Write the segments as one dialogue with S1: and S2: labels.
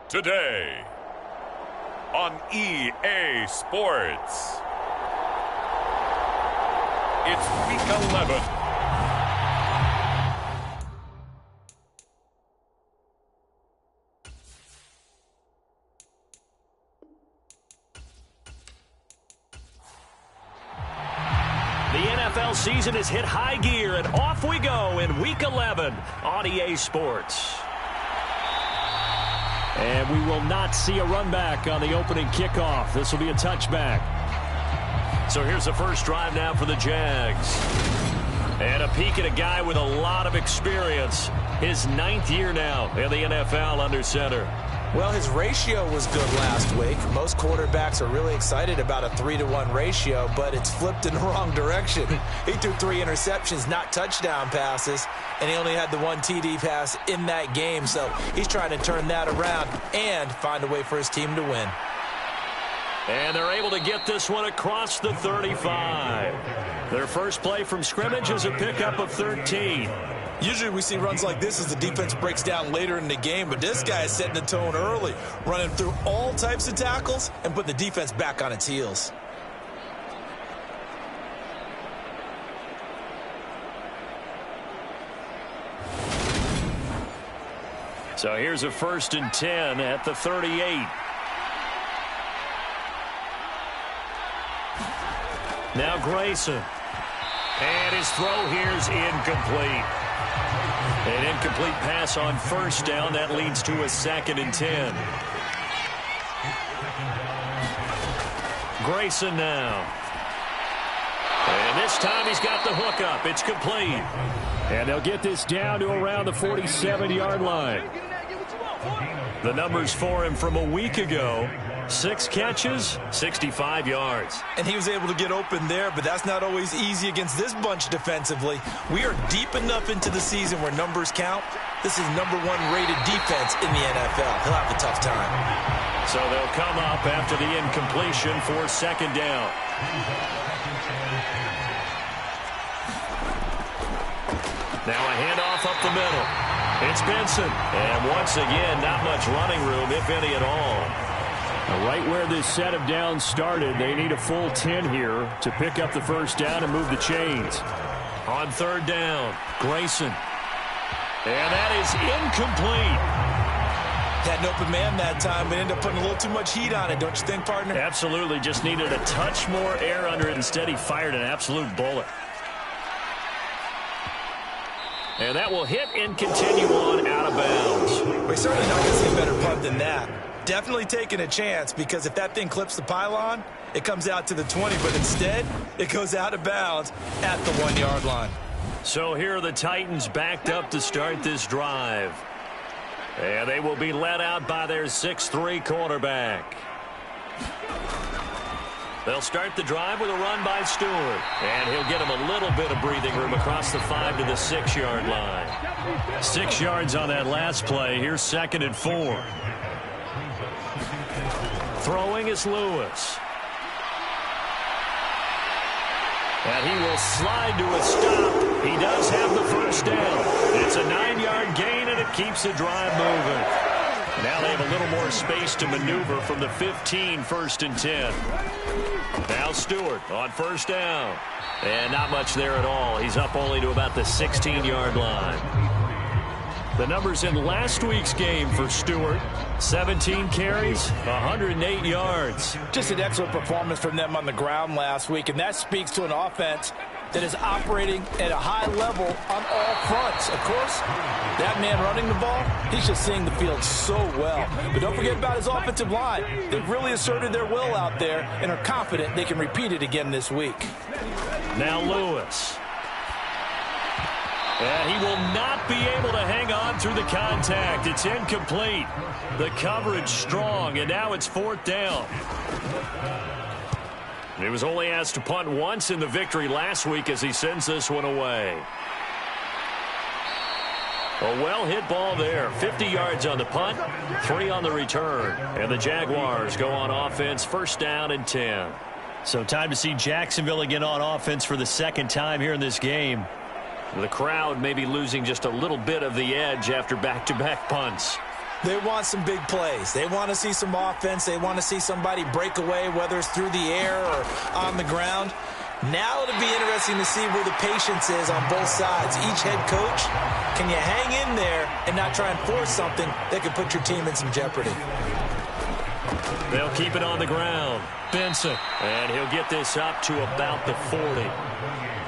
S1: Today on EA Sports, it's Week 11.
S2: The NFL season has hit high gear, and off we go in Week 11 on EA Sports. And we will not see a run back on the opening kickoff. This will be a touchback. So here's the first drive now for the Jags. And a peek at a guy with a lot of experience. His 9th year now in the NFL under center.
S3: Well, his ratio was good last week. Most quarterbacks are really excited about a 3-to-1 ratio, but it's flipped in the wrong direction. He threw 3 interceptions, not touchdown passes, and he only had the 1 TD pass in that game. So he's trying to turn that around and find a way for his team to win.
S2: And they're able to get this one across the 35. Their first play from scrimmage is a pickup of 13.
S3: Usually we see runs like this as the defense breaks down later in the game, but this guy is setting the tone early, running through all types of tackles and putting the defense back on its heels.
S2: So here's a 1st and 10 at the 38. Now Grayson. And his throw here is incomplete. An incomplete pass on 1st down. That leads to a 2nd and 10. Grayson now. And this time he's got the hook up. It's complete. And they'll get this down to around the 47-yard line. The numbers for him from a week ago. 6 catches, 65 yards.
S3: And he was able to get open there, but that's not always easy against this bunch defensively. We are deep enough into the season where numbers count. This is #1 rated defense in the NFL. He'll have a tough time.
S2: So they'll come up after the incompletion for 2nd down. Now a handoff up the middle. It's Benson. And once again, not much running room, if any at all.
S4: Right where this set of downs started, they need a full 10 here to pick up the 1st down and move the chains.
S2: On 3rd down, Grayson. And that is incomplete.
S3: Had an open man that time, but ended up putting a little too much heat on it, don't you think, partner?
S2: Absolutely. Just needed a touch more air under it. Instead, he fired an absolute bullet. And that will hit and continue on out of bounds.
S3: We're certainly not going to see a better punt than that. Definitely taking a chance, because if that thing clips the pylon, it comes out to the 20, but instead it goes out of bounds at the 1-yard line.
S2: So here are the Titans backed up to start this drive. And they will be led out by their 6'3" quarterback. They'll start the drive with a run by Stewart. And he'll get him a little bit of breathing room across the 5 to the 6-yard line. 6 yards on that last play. Here's 2nd and 4. Throwing is Lewis. And he will slide to a stop. He does have the 1st down. It's a 9-yard gain, and it keeps the drive moving. Now they have a little more space to maneuver from the 15, 1st and 10. Now Stewart on 1st down. And not much there at all. He's up only to about the 16-yard line. The numbers in last week's game for Stewart: 17 carries, 108 yards.
S3: Just an excellent performance from them on the ground last week, and that speaks to an offense that is operating at a high level on all fronts. Of course, that man running the ball, he's just seeing the field so well. But don't forget about his offensive line. They've really asserted their will out there and are confident they can repeat it again this week.
S2: Now Lewis. And he will not be able to hang on through the contact. It's incomplete. The coverage strong, and now it's 4th down. He was only asked to punt once in the victory last week as he sends this one away. A well-hit ball there. 50 yards on the punt, 3 on the return. And the Jaguars go on offense, 1st down and 10.
S4: So time to see Jacksonville again on offense for the 2nd time here in this game.
S2: The crowd may be losing just a little bit of the edge after back-to-back punts.
S3: They want some big plays. They want to see some offense. They want to see somebody break away, whether it's through the air or on the ground. Now it'll be interesting to see where the patience is on both sides. Each head coach, can you hang in there and not try and force something that could put your team in some jeopardy?
S2: They'll keep it on the ground. Benson. And he'll get this up to about the 40.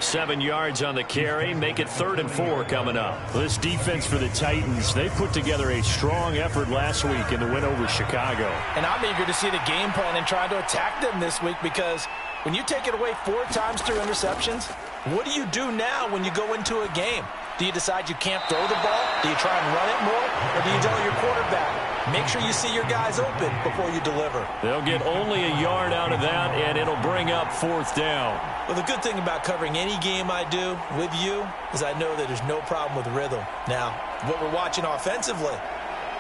S2: 7 yards on the carry. Make it 3rd and 4 coming up.
S4: This defense for the Titans, they put together a strong effort last week in the win over Chicago.
S3: And I'm eager to see the game plan and try to attack them this week, because when you take it away 4 times through interceptions, what do you do now when you go into a game? Do you decide you can't throw the ball? Do you try and run it more? Or do you tell your quarterback, make sure you see your guys open before you deliver?
S2: They'll get only a yard out of that, and it'll bring up 4th down.
S3: Well, the good thing about covering any game I do with you is I know that there's no problem with rhythm. Now, what we're watching offensively, a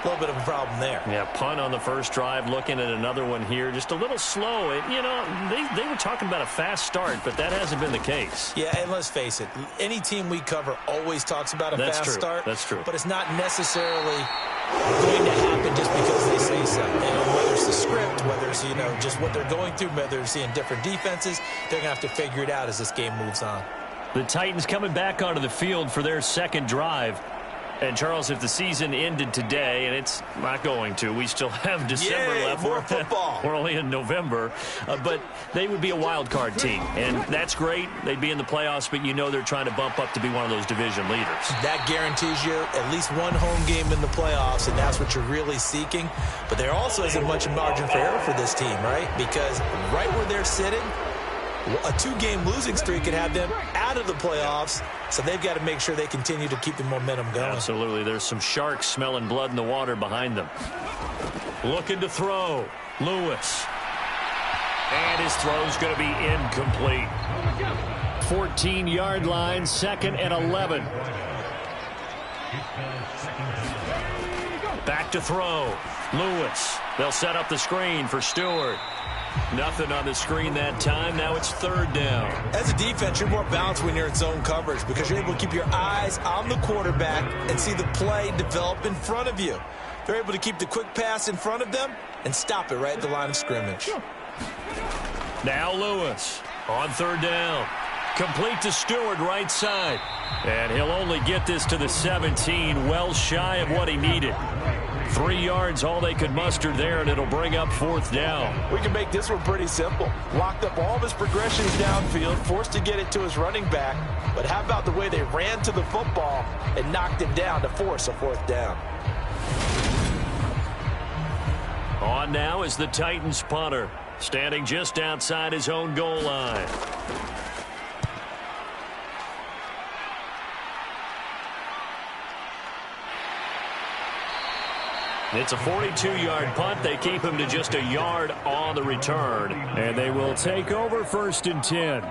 S3: little bit of a problem there.
S2: Yeah, punt on the first drive, looking at another one here. Just a little slow. They were talking about a fast start, but that hasn't been the case.
S3: Yeah, and let's face it, any team we cover always talks about a fast start.
S2: That's true.
S3: But it's not necessarily going to happen just because they say so. Whether it's the script, whether it's, just what they're going through, whether they're seeing different defenses, they're going to have to figure it out as this game moves on.
S2: The Titans coming back onto the field for their second drive. And, Charles, if the season ended today, and it's not going to, we still have December left.
S3: More football.
S2: We're only in November. But they would be a wild card team. And that's great. They'd be in the playoffs, but they're trying to bump up to be one of those division leaders. That
S3: guarantees you at least one home game in the playoffs, and that's what you're really seeking. But there also isn't much margin for error for this team, right? Because right where they're sitting, a 2-game losing streak could have them out of the playoffs, so they've got to make sure they continue to keep the momentum going.
S2: Absolutely. There's some sharks smelling blood in the water behind them. Looking to throw. Lewis. And his throw's going to be incomplete.
S4: 14-yard line, 2nd and 11.
S2: Back to throw. Lewis. They'll set up the screen for Stewart. Nothing on the screen that time. Now it's 3rd down.
S3: As a defense, you're more balanced when you're in zone coverage because you're able to keep your eyes on the quarterback and see the play develop in front of you. They're able to keep the quick pass in front of them and stop it right at the line of scrimmage.
S2: Now Lewis on 3rd down. Complete to Stewart, right side. And he'll only get this to the 17, well shy of what he needed. 3 yards, all they could muster there, and it'll bring up 4th down.
S3: We can make this one pretty simple. Locked up all of his progressions downfield, forced to get it to his running back. But how about the way they ran to the football and knocked him down to force a 4th down?
S2: On now is the Titans punter, standing just outside his own goal line. It's a 42-yard punt. They keep him to just a yard on the return.
S4: And they will take over 1st and 10.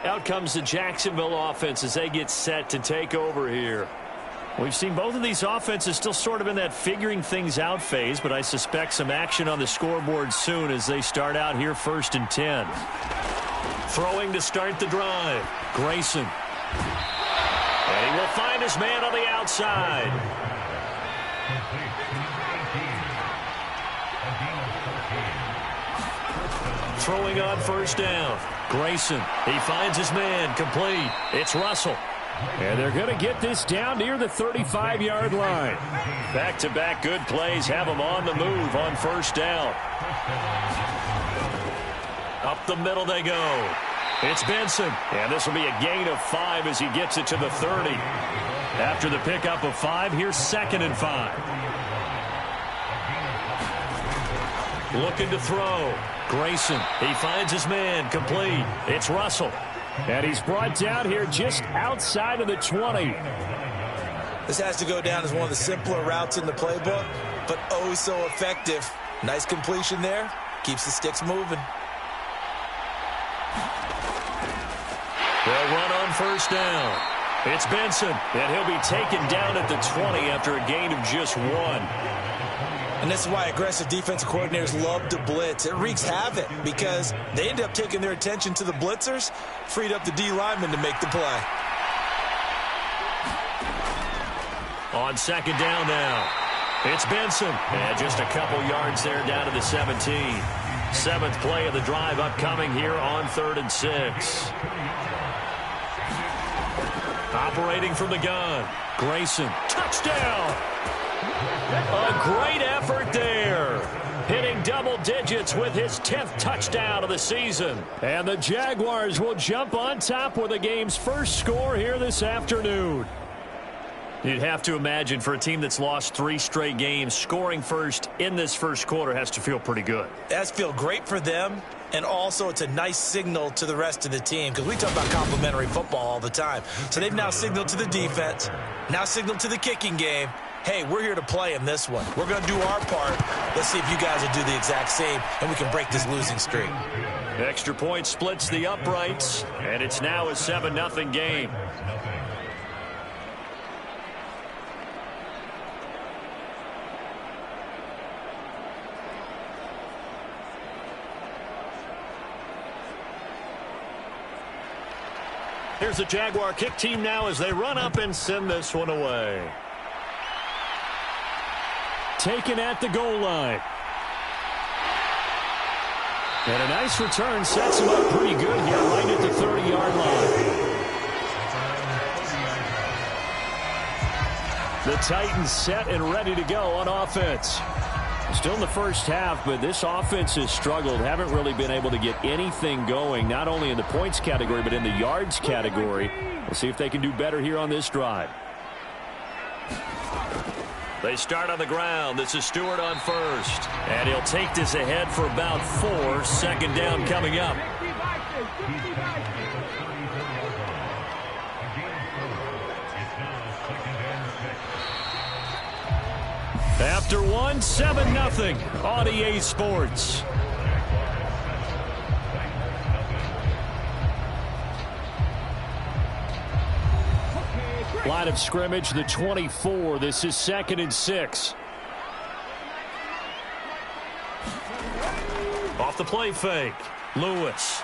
S2: Out comes the Jacksonville offense as they get set to take over here.
S4: We've seen both of these offenses still sort of in that figuring things out phase, but I suspect some action on the scoreboard soon as they start out here 1st and 10.
S2: Throwing to start the drive. Grayson. And he will find his man on the outside. Throwing on 1st down. Grayson. He finds his man. Complete. It's Russell.
S4: And they're going to get this down near the 35-yard line.
S2: Back-to-back good plays have them on the move on 1st down. Up the middle they go. It's Benson. And this will be a gain of 5 as he gets it to the 30. After the pickup of 5, here's 2nd and 5. Looking to throw. Grayson. He finds his man. Complete. It's Russell.
S4: And he's brought down here just outside of the 20.
S3: This has to go down as one of the simpler routes in the playbook, but oh so effective. Nice completion there. Keeps the sticks moving.
S2: They'll run on 1st down. It's Benson, and he'll be taken down at the 20 after a gain of just 1.
S3: And this is why aggressive defensive coordinators love to blitz. It wreaks havoc because they end up taking their attention to the blitzers, freed up the D lineman to make the play.
S2: On 2nd down now.
S4: It's Benson. And just a couple yards there down to the 17. Seventh play of the drive upcoming here on 3rd and 6. Operating from the gun. Grayson. Touchdown. A great effort there. Hitting double digits with his 10th touchdown of the season. And the Jaguars will jump on top with the game's first score here this afternoon. You'd have to imagine for a team that's lost 3 straight games, scoring first in this first quarter has to feel pretty good.
S3: That's feel great for them, and also it's a nice signal to the rest of the team because we talk about complimentary football all the time. So they've now signaled to the defense, now signaled to the kicking game, hey, we're here to play in this one. We're going to do our part. Let's see if you guys will do the exact same, and we can break this losing streak.
S4: Extra point splits the uprights, and it's now a 7-0 game. Here's the Jaguar kick team now as they run up and send this one away. Taken at the goal line. And a nice return sets him up pretty good here right at the 30-yard line. The Titans set and ready to go on offense. Still in the first half, but this offense has struggled. Haven't really been able to get anything going, not only in the points category, but in the yards category. We'll see if they can do better here on this drive. They start on the ground. This is Stewart on first. And he'll take this ahead for about 4. Second down coming up. After 1, 7-0 on EA Sports. Line of scrimmage, the 24. This is 2nd and 6. Off the play fake. Lewis.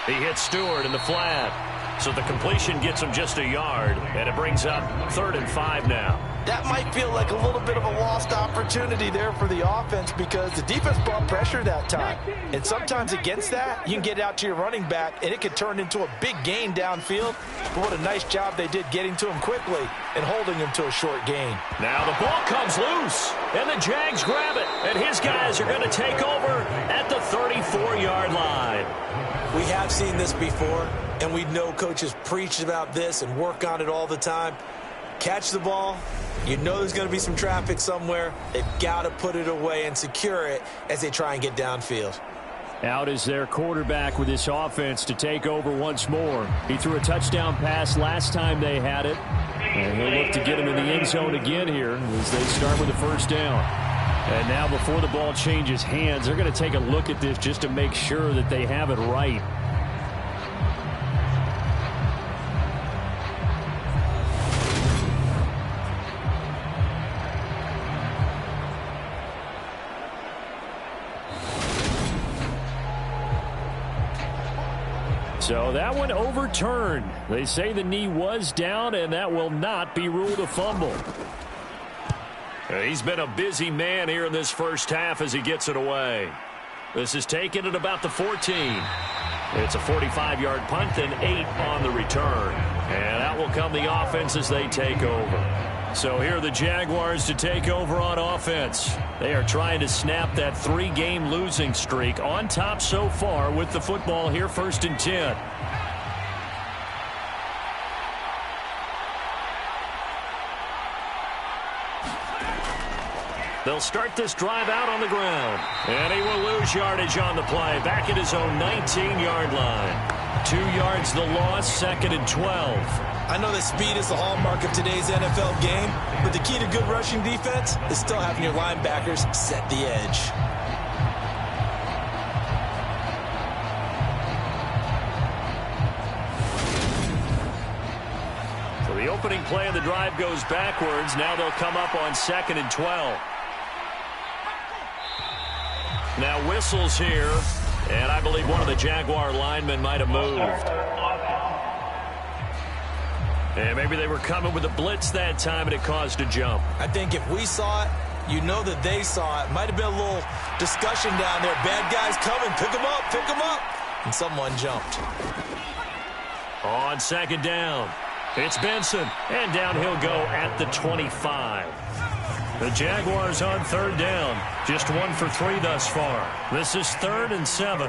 S4: He hits Stewart in the flat. So the completion gets him just a yard. And it brings up 3rd and 5 now.
S3: That might feel like a little bit of a lost opportunity there for the offense because the defense brought pressure that time. And sometimes against that, you can get out to your running back, and it could turn into a big gain downfield. But what a nice job they did getting to him quickly and holding him to a short gain.
S4: Now the ball comes loose, and the Jags grab it. And his guys are going to take over at the 34-yard line.
S3: We have seen this before, and we know coaches preach about this and work on it all the time. Catch the ball. You know there's going to be some traffic somewhere. They've got to put it away and secure it as they try and get downfield.
S4: Out is their quarterback with this offense to take over once more. He threw a touchdown pass last time they had it. And he'll look to get him in the end zone again here as they start with the first down. And now before the ball changes hands, they're going to take a look at this just to make sure that they have it right. So that one overturned. They say the knee was down, and that will not be ruled a fumble. He's been a busy man here in this first half as he gets it away. This is taken at about the 14. It's a 45-yard punt and 8 on the return. And out will come the offense as they take over. So here are the Jaguars to take over on offense. They are trying to snap that 3-game losing streak on top so far with the football here, 1st and 10. They'll start this drive out on the ground. And he will lose yardage on the play. Back at his own 19-yard line. 2 yards the loss, 2nd and 12.
S3: I know that speed is the hallmark of today's NFL game, but the key to good rushing defense is still having your linebackers set the edge.
S4: So the opening play of the drive goes backwards. Now they'll come up on 2nd and 12. Now whistles here, and I believe one of the Jaguar linemen might have moved. And maybe they were coming with a blitz that time, and it caused a jump.
S3: I think if we saw it, you know that they saw it. Might have been a little discussion down there. Bad guys coming. Pick them up. Pick them up. And someone jumped.
S4: On second down, it's Benson. And down he'll go at the 25. The Jaguars on third down. Just 1 for 3 thus far. This is 3rd and 7.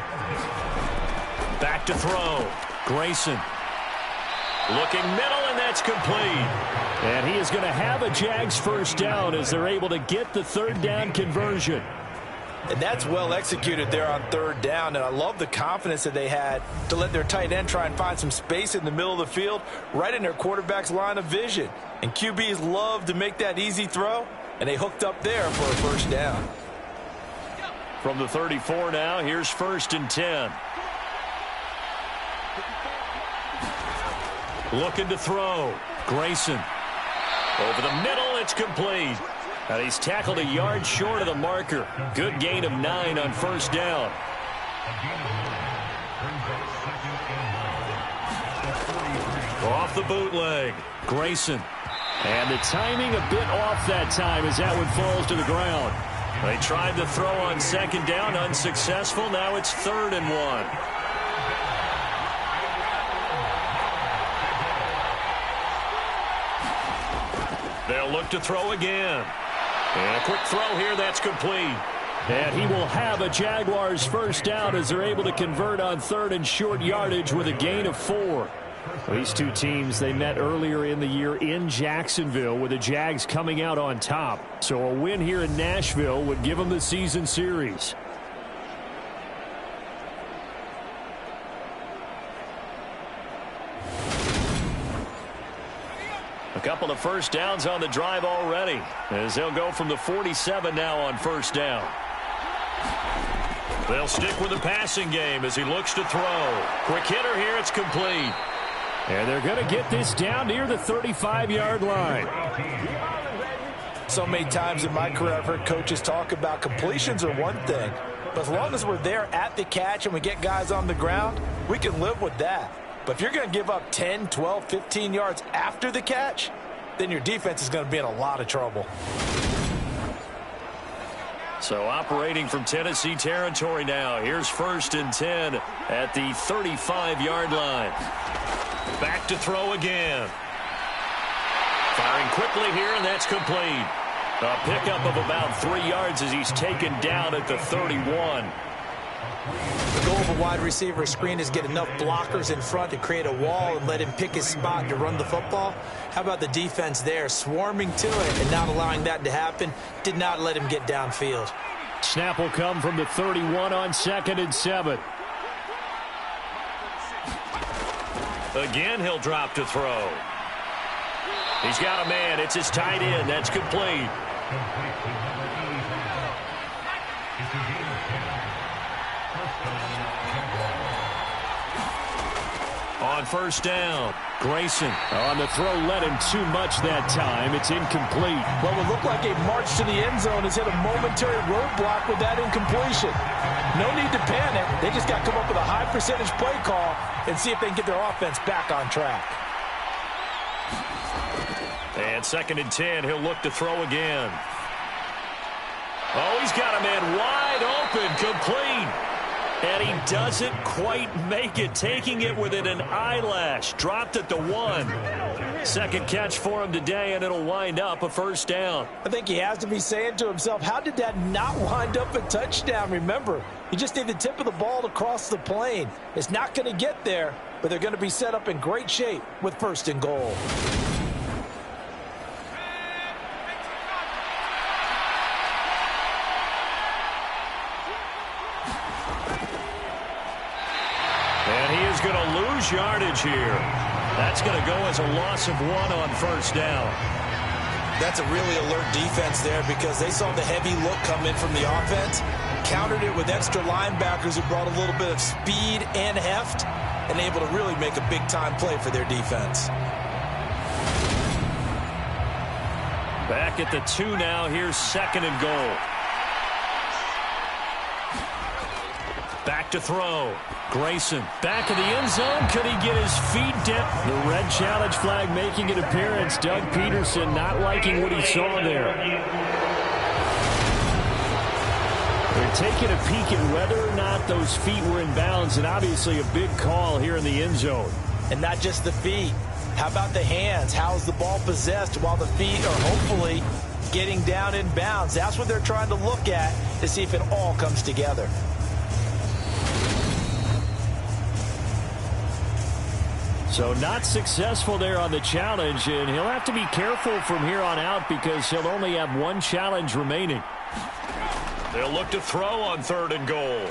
S4: Back to throw. Grayson. Looking middle, and that's complete. And he is going to have a Jags first down as they're able to get the third down conversion.
S3: And that's well executed there on third down. And I love the confidence that they had to let their tight end try and find some space in the middle of the field, right in their quarterback's line of vision. And QBs love to make that easy throw, and they hooked up there for a first down.
S4: From the 34 now, here's 1st and 10. Looking to throw. Grayson. Over the middle, it's complete. And he's tackled a yard short of the marker. Good gain of 9 on first down. Off the bootleg. Grayson. And the timing a bit off that time as that one falls to the ground. They tried to throw on second down, unsuccessful. Now it's 3rd and 1. They'll look to throw again. And a quick throw here, that's complete. And he will have a Jaguars first down as they're able to convert on 3rd and short yardage with a gain of 4. These two teams, they met earlier in the year in Jacksonville with the Jags coming out on top. So a win here in Nashville would give them the season series. A couple of first downs on the drive already as they'll go from the 47 now on first down. They'll stick with the passing game as he looks to throw. Quick hitter here, it's complete. And they're going to get this down near the 35-yard line.
S3: So many times in my career I've heard coaches talk about completions are one thing, but as long as we're there at the catch and we get guys on the ground, we can live with that. But if you're going to give up 10, 12, 15 yards after the catch, then your defense is going to be in a lot of trouble.
S4: So operating from Tennessee territory now. Here's 1st and 10 at the 35-yard line. Back to throw again. Firing quickly here, and that's complete. A pickup of about 3 yards as he's taken down at the 31.
S3: The goal of a wide receiver screen is get enough blockers in front to create a wall and let him pick his spot to run the football. How about the defense there, swarming to it and not allowing that to happen? Did not let him get downfield.
S4: Snap will come from the 31 on 2nd and 7. Again, he'll drop to throw. He's got a man. It's his tight end. That's complete. On first down, Grayson on the throw, led him too much that time. It's incomplete.
S3: What would look like a march to the end zone has hit a momentary roadblock with that incompletion. No need to panic. They just got to come up with a high percentage play call and see if they can get their offense back on track.
S4: And 2nd and 10, he'll look to throw again. Oh, he's got a man wide open, complete. And he doesn't quite make it, taking it within an eyelash. Dropped at the 1. Second catch for him today, and it'll wind up a first down.
S3: I think he has to be saying to himself, how did that not wind up a touchdown? Remember, you just need the tip of the ball to cross the plane. It's not going to get there, but they're going to be set up in great shape with 1st and goal.
S4: Going to lose yardage here. That's going to go as a loss of 1 on first down.
S3: That's a really alert defense there because they saw the heavy look come in from the offense, countered it with extra linebackers who brought a little bit of speed and heft, and able to really make a big-time play for their defense.
S4: Back at the 2 now. Here's 2nd and goal. Back to throw. Grayson back in the end zone. Could he get his feet down? The red challenge flag making an appearance. Doug Peterson not liking what he saw there. They're taking a peek at whether or not those feet were in bounds, and obviously a big call here in the end zone.
S3: And not just the feet. How about the hands? How's the ball possessed while the feet are hopefully getting down in bounds? That's what they're trying to look at to see if it all comes together.
S4: So not successful there on the challenge, and he'll have to be careful from here on out because he'll only have one challenge remaining.
S2: They'll look to throw on 3rd and goal.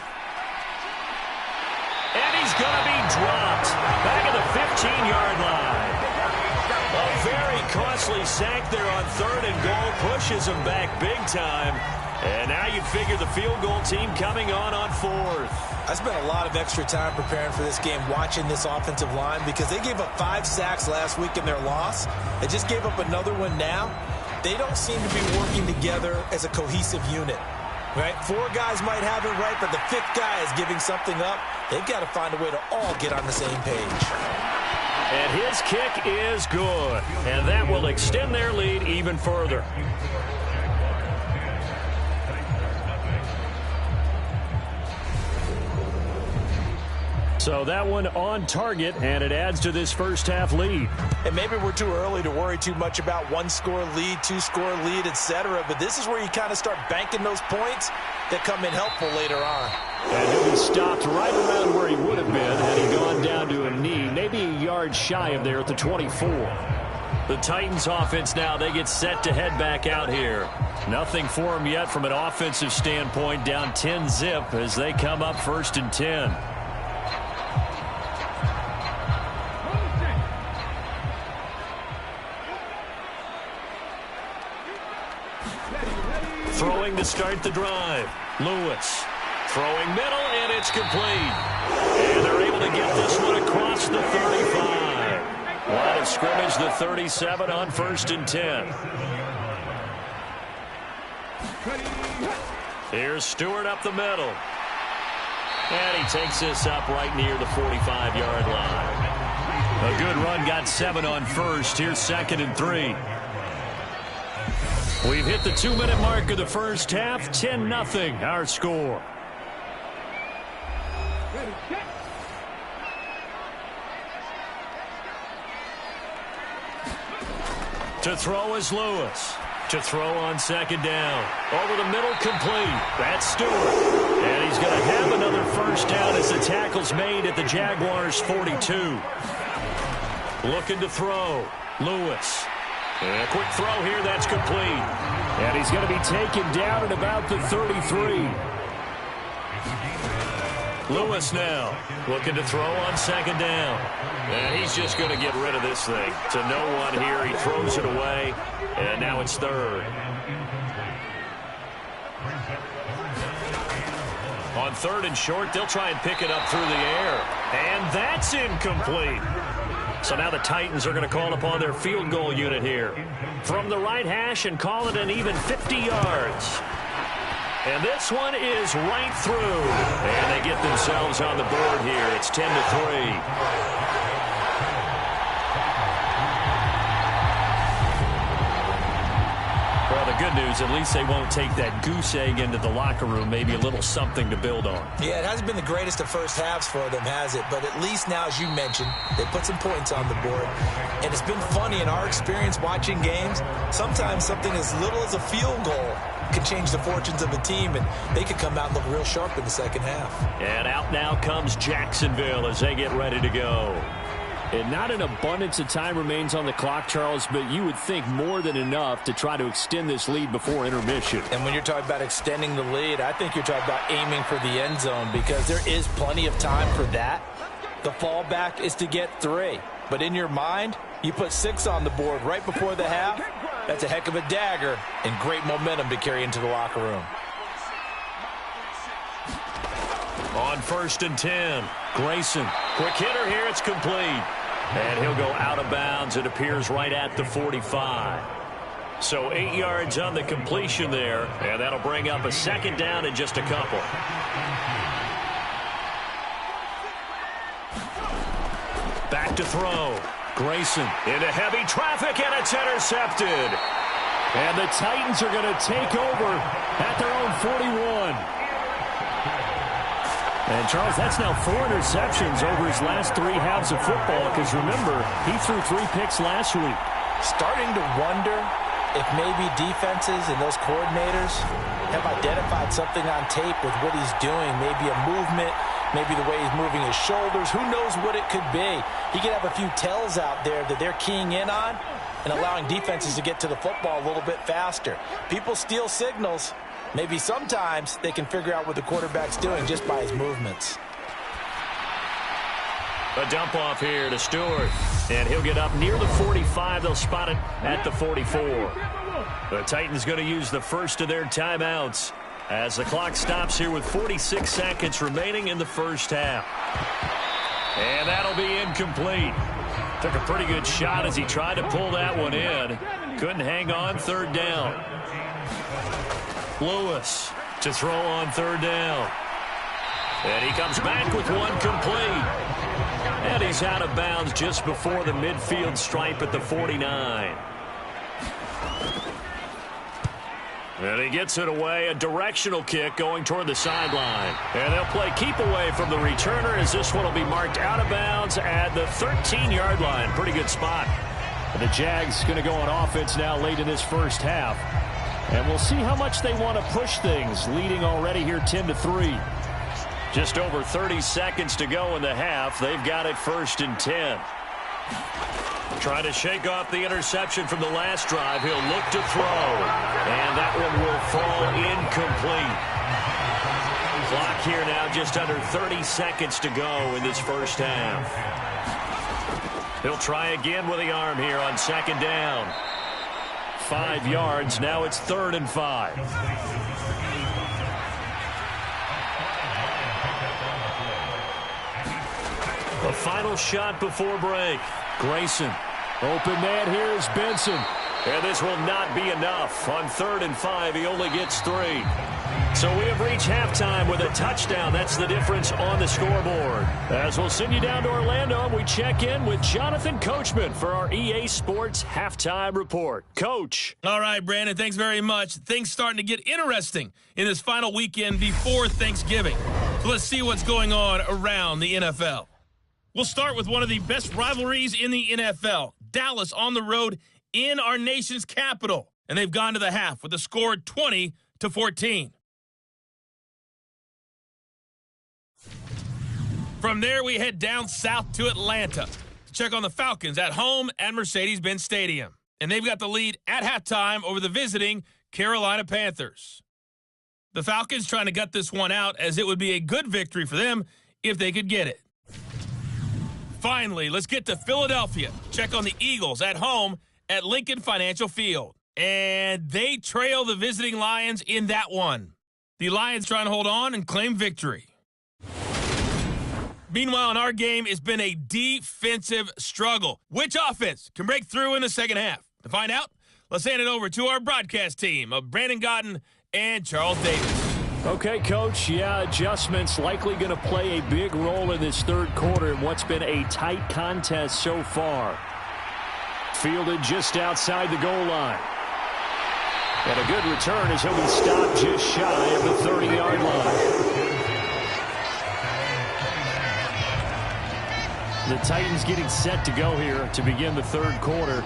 S2: And he's going to be dropped back at the 15-yard line. A very costly sack there on 3rd and goal pushes him back big time. And now you'd figure the field goal team coming on 4th.
S3: I spent a lot of extra time preparing for this game watching this offensive line because they gave up 5 sacks last week in their loss. They just gave up another one now. They don't seem to be working together as a cohesive unit. Right? 4 guys might have it right, but the 5th guy is giving something up. They've got to find a way to all get on the same page.
S4: And his kick is good. And that will extend their lead even further. So that one on target, and it adds to this first half lead.
S3: And maybe we're too early to worry too much about 1-score lead, 2-score lead, etc. But this is where you kind of start banking those points that come in helpful later on.
S4: And he'll be stopped right around where he would have been had he gone down to a knee, maybe a yard shy of there at the 24. The Titans offense now, they get set to head back out here. Nothing for them yet from an offensive standpoint, down 10-zip as they come up 1st and 10. Throwing to start the drive. Lewis throwing middle, and it's complete. And they're able to get this one across the 35. Line of scrimmage, the 37 on 1st and 10. Here's Stewart up the middle. And he takes this up right near the 45-yard line. A good run, got 7 on 1st. Here's 2nd and 3. We've hit the 2-minute mark of the first half. 10-0 our score. To throw is Lewis. To throw on 2nd down. Over the middle, complete. That's Stewart. And he's going to have another 1st down as the tackle's made at the Jaguars' 42. Looking to throw. Lewis. And a quick throw here, that's complete. And he's going to be taken down at about the 33. Lewis now looking to throw on 2nd down. And he's just going to get rid of this thing. To no one here, he throws it away. And now it's 3rd. On 3rd and short, they'll try and pick it up through the air. And that's incomplete. So now the Titans are going to call upon their field goal unit here. From the right hash and call it an even 50 yards. And this one is right through. And they get themselves on the board here. It's 10-3. Well, the good news, at least they won't take that goose egg into the locker room. Maybe a little something to build on.
S3: Yeah, it hasn't been the greatest of first halves for them, has it? But at least now, as you mentioned, they put some points on the board. And it's been funny in our experience watching games. Sometimes something as little as a field goal can change the fortunes of a team, and they could come out and look real sharp in the second half.
S4: And out now comes Jacksonville as they get ready to go. And not an abundance of time remains on the clock, Charles, but you would think more than enough to try to extend this lead before intermission.
S3: And when you're talking about extending the lead, I think you're talking about aiming for the end zone because there is plenty of time for that. The fallback is to get 3. But in your mind, you put 6 on the board right before the half. That's a heck of a dagger and great momentum to carry into the locker room.
S4: On 1st and 10, Grayson. Quick hitter here, it's complete. And he'll go out of bounds. It appears right at the 45. So 8 yards on the completion there, and that'll bring up a 2nd down in just a couple. Back to throw. Grayson into heavy traffic, and it's intercepted. And the Titans are going to take over at their own 41. And, Charles, that's now 4 interceptions over his last 3 halves of football, because, remember, he threw 3 picks last week.
S3: Starting to wonder if maybe defenses and those coordinators have identified something on tape with what he's doing, maybe a movement, maybe the way he's moving his shoulders. Who knows what it could be? He could have a few tells out there that they're keying in on and allowing defenses to get to the football a little bit faster. People steal signals. Maybe sometimes they can figure out what the quarterback's doing just by his movements.
S4: A dump off here to Stewart. And he'll get up near the 45. They'll spot it at the 44. The Titans going to use the first of their timeouts as the clock stops here with 46 seconds remaining in the first half. And that'll be incomplete. Took a pretty good shot as he tried to pull that one in. Couldn't hang on. Third down. Lewis to throw on third down. And he comes back with one complete. And he's out of bounds just before the midfield stripe at the 49. And he gets it away, a directional kick going toward the sideline. And they'll play keep away from the returner as this one will be marked out of bounds at the 13-yard line. Pretty good spot. And the Jags going to go on offense now late in this first half. And we'll see how much they want to push things, leading already here 10-3. Just over 30 seconds to go in the half. They've got it 1st and 10. Trying to shake off the interception from the last drive. He'll look to throw. And that one will fall incomplete. Clock here now just under 30 seconds to go in this first half. He'll try again with the arm here on 2nd down. 5 yards. Now it's 3rd and 5. The final shot before break. Grayson. Open man here is Benson. And this will not be enough. On 3rd and 5, he only gets 3. So we have reached halftime with a touchdown. That's the difference on the scoreboard. As we'll send you down to Orlando, we check in with Jonathan Coachman for our EA Sports Halftime Report. Coach.
S5: All right, Brandon, thanks very much. Things starting to get interesting in this final weekend before Thanksgiving. So let's see what's going on around the NFL. We'll start with one of the best rivalries in the NFL. Dallas on the road in our nation's capital. And they've gone to the half with a score 20-14. From there, we head down south to Atlanta to check on the Falcons at home at Mercedes-Benz Stadium. And they've got the lead at halftime over the visiting Carolina Panthers. The Falcons trying to gut this one out, as it would be a good victory for them if they could get it. Finally, let's get to Philadelphia. Check on the Eagles at home at Lincoln Financial Field. And they trail the visiting Lions in that one. The Lions trying to hold on and claim victory. Meanwhile, in our game, it's been a defensive struggle. Which offense can break through in the second half? To find out, let's hand it over to our broadcast team of Brandon Godden and Charles Davis.
S4: Okay, Coach, adjustments likely going to play a big role in this third quarter in what's been a tight contest so far. Fielded just outside the goal line. And a good return as he'll be stopped just shy of the 30-yard line. The Titans getting set to go here to begin the third quarter.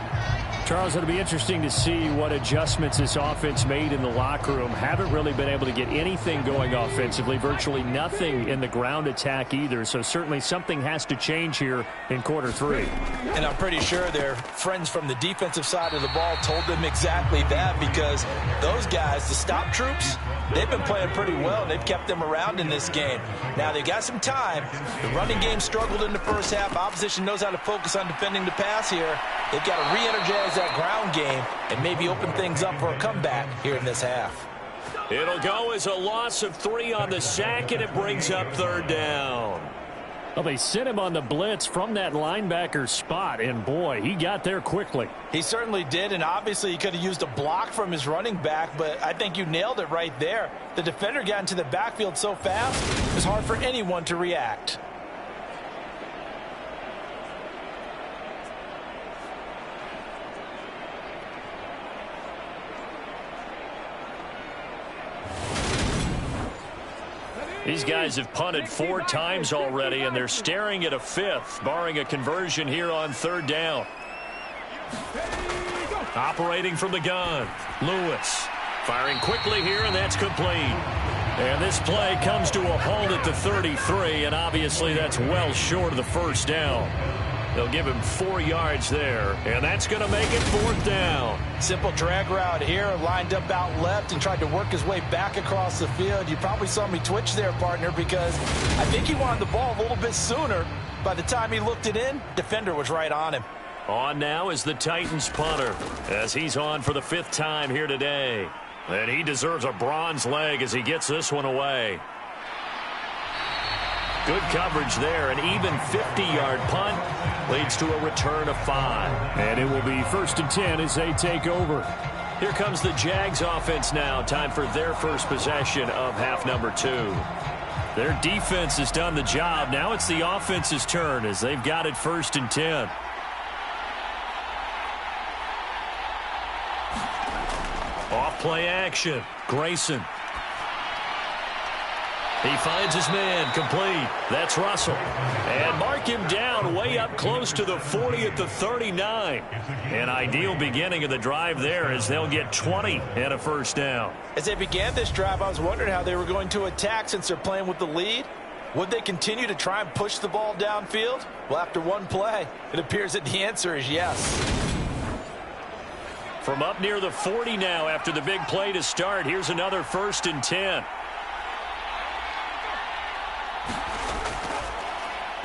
S4: Charles, it'll be interesting to see what adjustments this offense made in the locker room. Haven't really been able to get anything going offensively, virtually nothing in the ground attack either. So certainly something has to change here in quarter 3.
S3: And I'm pretty sure their friends from the defensive side of the ball told them exactly that, because those guys, the stop troops, they've been playing pretty well. They've kept them around in this game. Now they've got some time. The running game struggled in the first half. Opposition knows how to focus on defending the pass here. They've got to re-energize that ground game and maybe open things up for a comeback here in this half.
S4: It'll go as a loss of 3 on the sack, and it brings up third down. Well, they sent him on the blitz from that linebacker spot, and boy, he got there quickly.
S3: He certainly did, and obviously he could have used a block from his running back, but I think you nailed it right there. The defender got into the backfield so fast, it's hard for anyone to react.
S4: These guys have punted 4 times already, and they're staring at a 5th, barring a conversion here on 3rd down. Operating from the gun, Lewis. Firing quickly here, and that's complete. And this play comes to a halt at the 33, and obviously that's well short of the 1st down. They'll give him 4 yards there, and that's going to make it 4th down.
S3: Simple drag route here, lined up out left and tried to work his way back across the field. You probably saw me twitch there, partner, because I think he wanted the ball a little bit sooner. By the time he looked it in, defender was right on him.
S4: On now is the Titans punter, as he's on for the 5th time here today. And he deserves a bronze leg as he gets this one away. Good coverage there. An even 50-yard punt leads to a return of 5.
S6: And it will be 1st and 10 as they take over.
S4: Here comes the Jags offense now. Time for their first possession of half number 2. Their defense has done the job. Now it's the offense's turn as they've got it 1st and 10. Off play action. Grayson. He finds his man, complete. That's Russell. And mark him down way up close to the 40 at the 39. An ideal beginning of the drive there as they'll get 20 and a 1st down.
S3: As they began this drive, I was wondering how they were going to attack since they're playing with the lead. Would they continue to try and push the ball downfield? Well, after one play, it appears that the answer is yes.
S4: From up near the 40 now after the big play to start, here's another 1st and 10.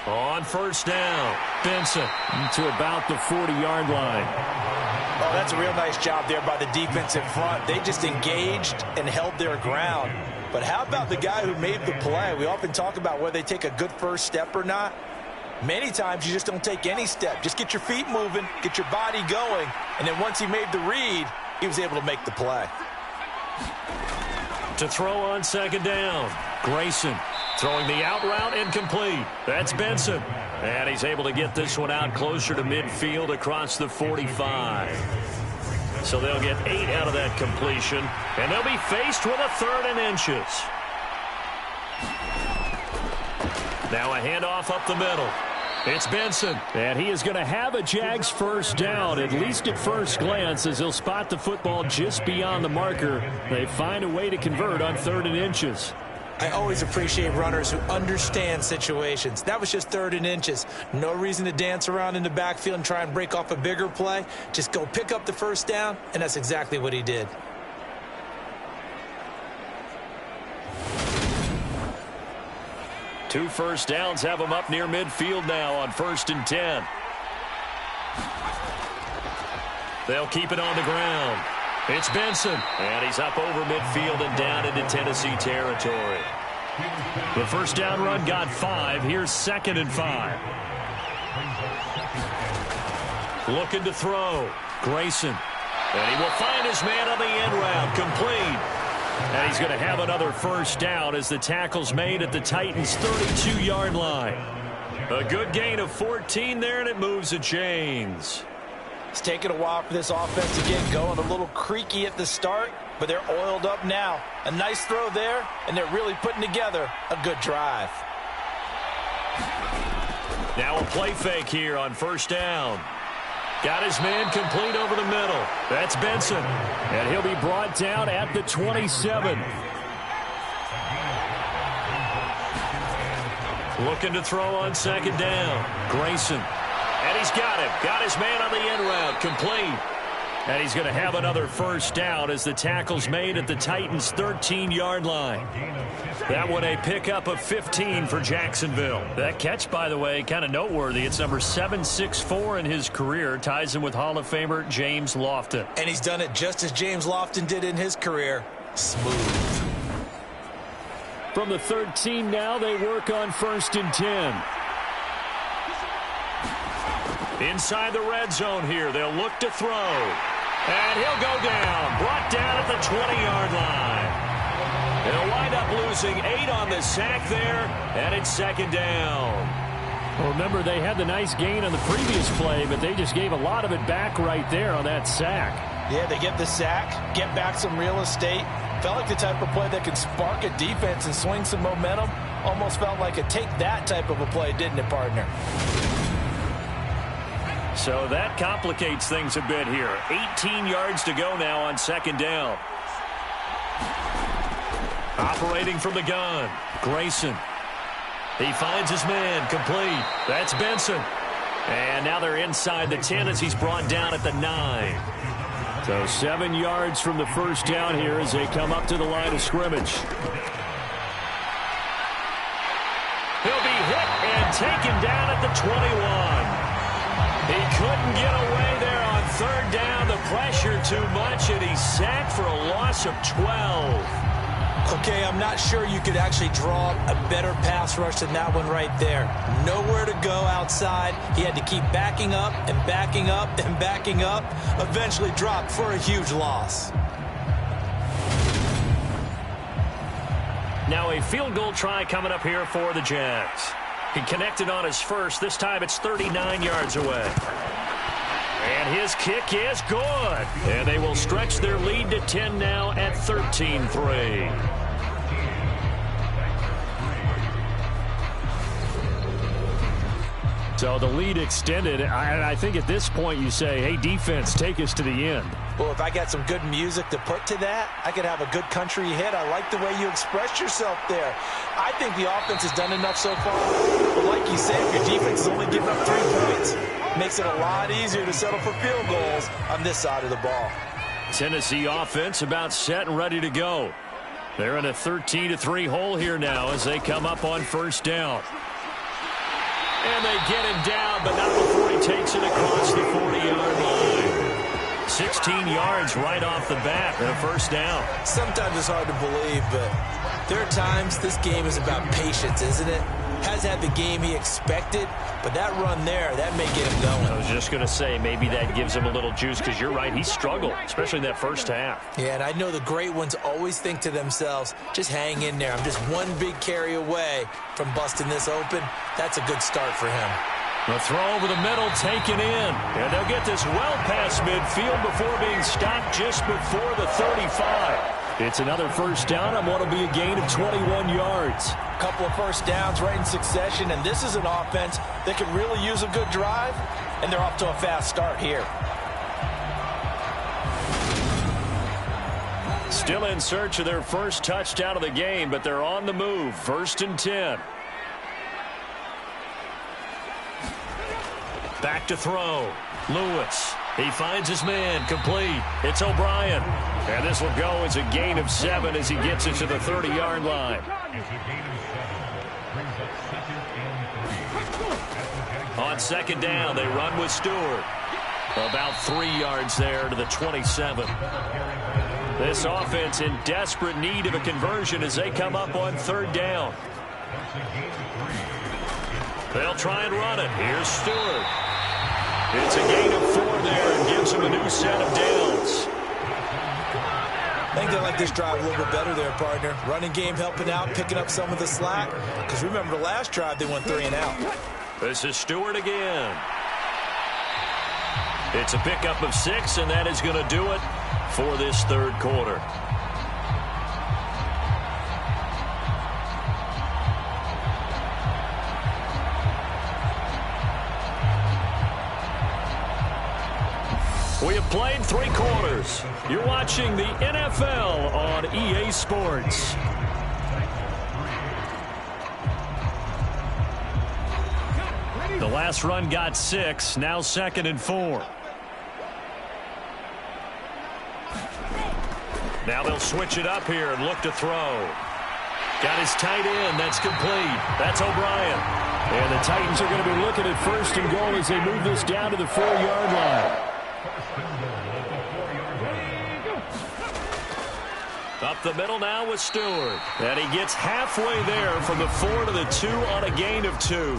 S4: On 1st down, Benson
S6: to about the 40-yard line.
S3: Oh, that's a real nice job there by the defensive front. They just engaged and held their ground. But how about the guy who made the play? We often talk about whether they take a good first step or not. Many times you just don't take any step. Just get your feet moving, get your body going, and then once he made the read, he was able to make the play.
S4: To throw on 2nd down, Grayson. Throwing the out route incomplete. That's Benson. And he's able to get this one out closer to midfield across the 45. So they'll get 8 out of that completion. And they'll be faced with a 3rd and inches. Now a handoff up the middle. It's Benson.
S6: And he is going to have a Jags 1st down, at least at first glance, as he'll spot the football just beyond the marker. They find a way to convert on 3rd and inches.
S3: I always appreciate runners who understand situations. That was just 3rd and inches. No reason to dance around in the backfield and try and break off a bigger play. Just go pick up the 1st down, and that's exactly what he did.
S4: Two 1st downs have him up near midfield now on 1st and 10. They'll keep it on the ground. It's Benson, and he's up over midfield and down into Tennessee territory. The 1st down run got 5. Here's 2nd and 5. Looking to throw. Grayson. And he will find his man on the end route. Complete. And he's going to have another 1st down as the tackle's made at the Titans' 32-yard line. A good gain of 14 there, and it moves the chains.
S3: It's taken a while for this offense to get going. A little creaky at the start, but they're oiled up now. A nice throw there, and they're really putting together a good drive.
S4: Now a play fake here on 1st down. Got his man complete over the middle. That's Benson.
S6: And he'll be brought down at the 27.
S4: Looking to throw on 2nd down. Grayson. And he's got him. Got his man on the end route. Complete. And he's going to have another 1st down as the tackle's made at the Titans' 13-yard line. That one a pickup of 15 for Jacksonville. That catch, by the way, kind of noteworthy. It's number 764 in his career. Ties him with Hall of Famer James Lofton.
S3: And he's done it just as James Lofton did in his career. Smooth.
S6: From the 13 now, they work on 1st and 10.
S4: Inside the red zone here. They'll look to throw. And he'll go down. Brought down at the 20-yard line. They'll wind up losing 8 on the sack there. And it's 2nd down.
S6: Well, remember, they had the nice gain on the previous play, but they just gave a lot of it back right there on that sack.
S3: Yeah, they get the sack, get back some real estate, Felt like the type of play that can spark a defense and swing some momentum. Almost felt like a take that type of a play, didn't it, partner?
S4: So that complicates things a bit here. 18 yards to go now on second down. Operating from the gun, Grayson. He finds his man, complete. That's Benson. And now they're inside the 10 as he's brought down at the 9. So 7 yards from the first down here as they come up to the line of scrimmage. He'll be hit and taken down at the 21. He couldn't get away there on third down. The pressure too much, and he's sacked for a loss of 12.
S3: Okay, I'm not sure you could actually draw a better pass rush than that one right there. Nowhere to go outside. He had to keep backing up and backing up and backing up. Eventually dropped for a huge loss.
S4: Now a field goal try coming up here for the Jags. He connected on his first. This time it's 39 yards away. And his kick is good. And they will stretch their lead to 10 now at 13-3. So the lead extended. I think at this point you say, hey, defense, take us to the end.
S3: Well, if I got some good music to put to that, I could have a good country hit. I like the way you expressed yourself there. I think the offense has done enough so far. But like you said, if your defense is only giving up 3 points, it makes it a lot easier to settle for field goals on this side of the ball.
S4: Tennessee offense about set and ready to go. They're in a 13-3 hole here now as they come up on first down. And they get him down, but not before he takes it across the 40-yard line. 16 yards right off the bat and a first down.
S3: Sometimes it's hard to believe, but there are times this game is about patience, isn't it? Has had the game he expected, but that run there, that may get him going.
S4: I was just going to say, maybe that gives him a little juice because you're right, he struggled, especially in that first half.
S3: Yeah, and I know the great ones always think to themselves, just hang in there. I'm just one big carry away from busting this open. That's a good start for him.
S4: The throw over the middle taken in. And they'll get this well past midfield before being stopped just before the 35. It's another first down on what will be a gain of 21 yards.
S3: A couple of first downs right in succession, and this is an offense that can really use a good drive, and they're off to a fast start here.
S4: Still in search of their first touchdown of the game, but they're on the move. 1st and 10. Back to throw. Lewis. He finds his man. Complete. It's O'Brien. And this will go as a gain of 7 as he gets it to the 30-yard line. On second down, they run with Stewart. About 3 yards there to the 27. This offense in desperate need of a conversion as they come up on third down. They'll try and run it. Here's Stewart. It's a gain of 4 there and gives them a new set of downs.
S3: I think they like this drive a little bit better there, partner. Running game helping out, picking up some of the slack. Because remember, the last drive they went 3 and out.
S4: This is Stewart again. It's a pickup of 6, and that is going to do it for this third quarter. We have played 3 quarters. You're watching the NFL on EA Sports. The last run got 6, now 2nd and 4. Now they'll switch it up here and look to throw. Got his tight end. That's complete. That's O'Brien.
S6: And the Titans are going to be looking at 1st and goal as they move this down to the 4-yard line.
S4: Up the middle now with Stewart. And he gets halfway there from the 4 to the 2 on a gain of 2.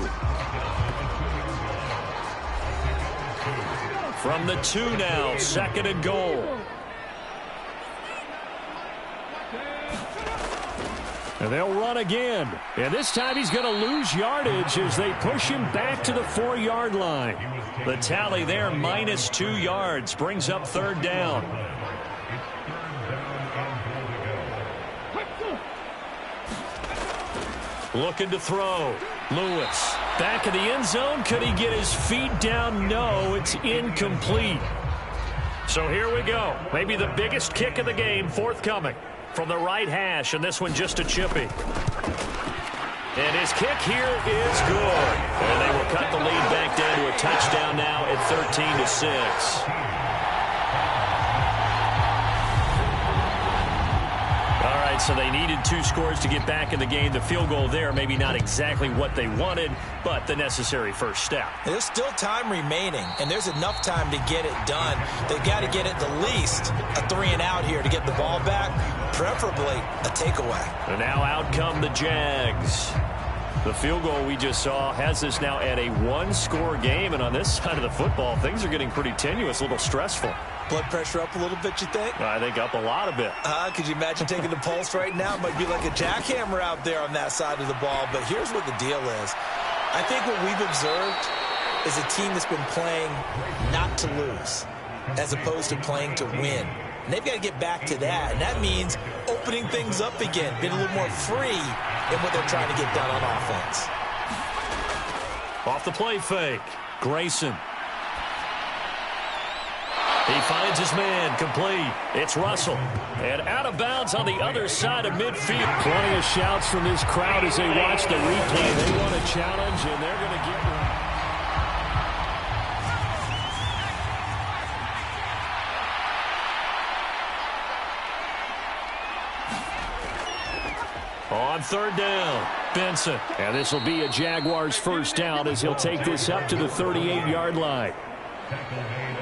S4: From the 2 now, 2nd and goal.
S6: And they'll run again. And this time he's going to lose yardage as they push him back to the 4-yard line.
S4: The tally there, minus 2 yards, brings up third down. Looking to throw. Lewis. Back in the end zone. Could he get his feet down? No, it's incomplete. So here we go. Maybe the biggest kick of the game forthcoming from the right hash, and this one just a chippy. And his kick here is good. And they will cut the lead back down to a touchdown now at 13-6. All right, so they needed 2 scores to get back in the game. The field goal there, maybe not exactly what they wanted, but the necessary first step.
S3: There's still time remaining, and there's enough time to get it done. They've got to get at the least a 3-and-out here to get the ball back, preferably a takeaway.
S4: And now out come the Jags. The field goal we just saw has us now at a 1-score game, and on this side of the football, things are getting pretty tenuous, a little stressful.
S3: Blood pressure up a little bit, you think?
S4: I think up a lot of it.
S3: Could you imagine taking the pulse right now? It might be like a jackhammer out there on that side of the ball. But here's what the deal is. I think what we've observed is a team that's been playing not to lose as opposed to playing to win. And they've got to get back to that. And that means opening things up again, being a little more free in what they're trying to get done on offense.
S4: Off the play fake. Grayson. He finds his man, complete. It's Russell. And out of bounds on the other side of midfield. Plenty of shouts from this crowd as they watch the replay. They want a challenge, and they're going to get one. On 3rd down, Benson. And this will be a Jaguars first down as he'll take this up to the 38-yard line.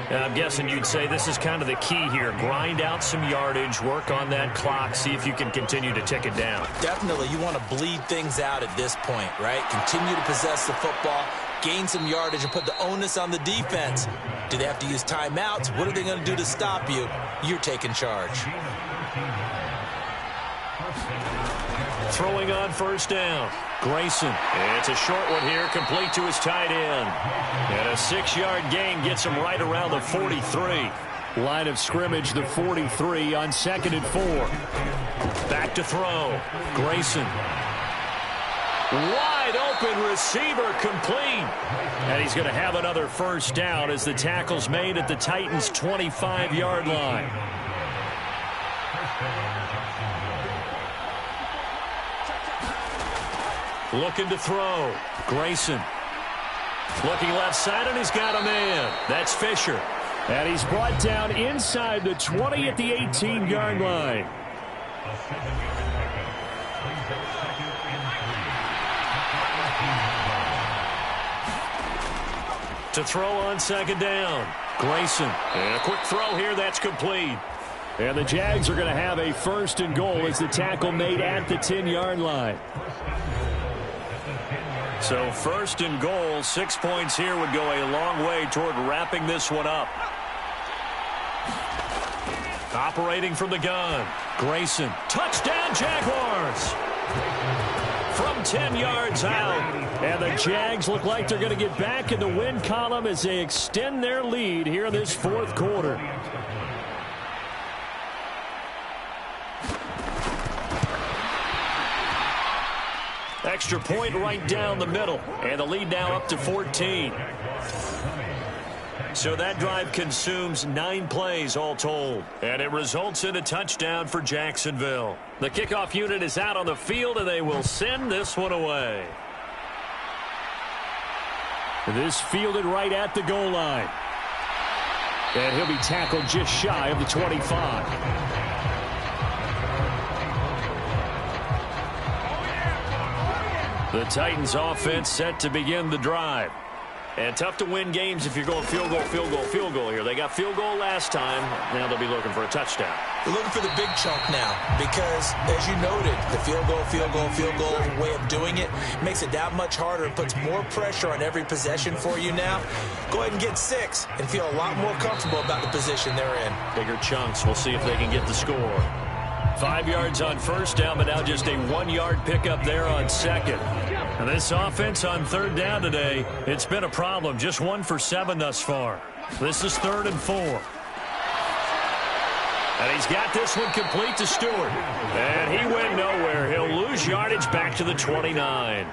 S4: I'm guessing you'd say this is kind of the key here. Grind out some yardage, work on that clock, see if you can continue to tick it down.
S3: Definitely. You want to bleed things out at this point, right? Continue to possess the football, gain some yardage, and put the onus on the defense. Do they have to use timeouts? What are they going to do to stop you? You're taking charge.
S4: Throwing on 1st down. Grayson. It's a short one here, complete to his tight end. And a 6-yard gain gets him right around the 43. Line of scrimmage, the 43 on 2nd and 4. Back to throw. Grayson. Wide open receiver, complete. And he's going to have another first down as the tackle's made at the Titans' 25-yard line. Looking to throw. Grayson. Looking left side, and he's got a man. That's Fisher. And he's brought down inside the 20 at the 18-yard line. To throw on 2nd down. Grayson. And a quick throw here, that's complete. And the Jags are going to have a 1st and goal as the tackle made at the 10-yard line. So 1st and goal, 6 points here would go a long way toward wrapping this one up. Operating from the gun. Grayson. Touchdown, Jaguars. From 10 yards out. And the Jags look like they're going to get back in the win column as they extend their lead here in this 4th quarter. Extra point right down the middle. And the lead now up to 14. So that drive consumes 9 plays all told. And it results in a touchdown for Jacksonville. The kickoff unit is out on the field, and they will send this one away. This fielded right at the goal line. And he'll be tackled just shy of the 25. The Titans offense set to begin the drive. And tough to win games if you're going field goal, field goal, field goal here. They got field goal last time. Now they'll be looking for a touchdown.
S3: They're looking for the big chunk now because, as you noted, the field goal way of doing it makes it that much harder and puts more pressure on every possession for you now. Go ahead and get 6 and feel a lot more comfortable about the position they're in.
S4: Bigger chunks. We'll see if they can get the score. 5 yards on 1st down, but now just a 1-yard pickup there on 2nd. And this offense on 3rd down today, it's been a problem. Just 1 for 7 thus far. This is 3rd and 4. And he's got this one complete to Stewart. And he went nowhere. He'll lose yardage back to the 29.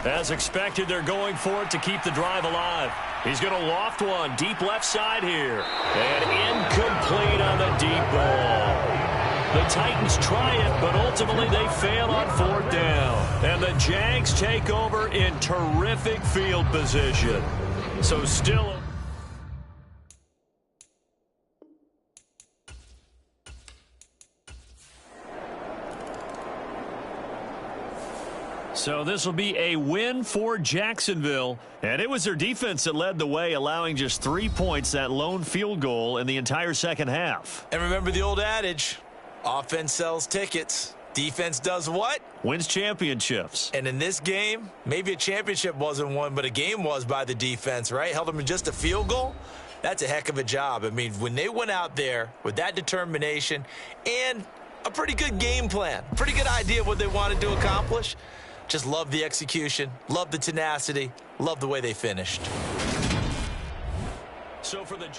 S4: As expected, they're going for it to keep the drive alive. He's going to loft one deep left side here. And incomplete on the deep ball. The Titans try it, but ultimately they fail on 4th down. And the Jags take over in terrific field position. So still... So this will be a win for Jacksonville. And it was their defense that led the way, allowing just 3 points, that lone field goal in the entire second half.
S3: And remember the old adage, offense sells tickets. Defense does what?
S4: Wins championships.
S3: And in this game, maybe a championship wasn't won, but a game was by the defense, right? Held them in just a field goal. That's a heck of a job. I mean, when they went out there with that determination and a pretty good game plan, pretty good idea of what they wanted to accomplish, just love the execution, love the tenacity, love the way they finished.
S4: So for the